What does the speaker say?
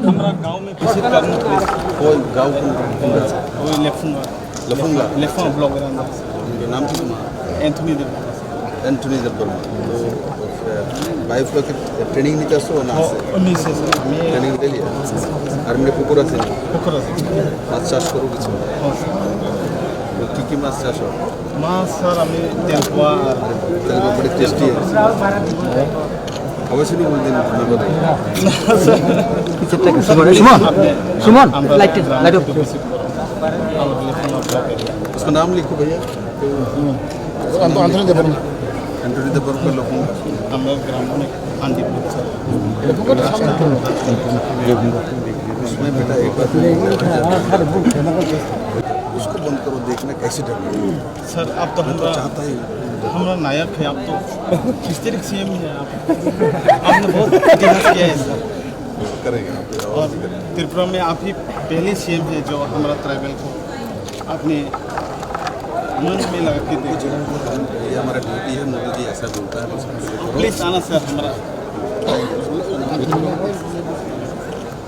हमारा गांव में विजिट करना प्लीज। कोई गाँव वही लेफुंगा लफंगा लेफुंगा ब्लॉक का उनके नाम की तुम्हारा एंथनी देव एंटनी जब्बरमा तो वाइफ लोग ट्रेनिंग নিতে আসছো না আছে 19 से सर मैं ট্রেনিং দিলি আর এমনি পুকুর আছে पोखरा से মাছ চাষ করো কিছু हाँ सर কি কি মাছ চাষ হয় माँ सर हमें तेलुआ তেলুগু বড় টেস্টি অবশ্যই বলদিন তুমি বলো सुमन लाइट लाइट ऑफ उसका नाम लिखो भैया आंदोलन देवर एंटनी जब्बरमा लोग हमारे ग्राम में आंधी सर उसमें बेटा एक बार उसको बंद करो देखना कैसे डर सर अब तो हमारा चाहता ही हमारा नायक है आप तो किस तरह सीएम है आप आपने बहुत इतिहास किया है सर करेगा और त्रिपुरा में आप ही पहले सीएम है जो हमारा ट्राइबल को अपने मन में लगा के दे ये हमारा ड्यूटी है मोदी जी ऐसा बोलता है बस प्लीज आना सर हमारा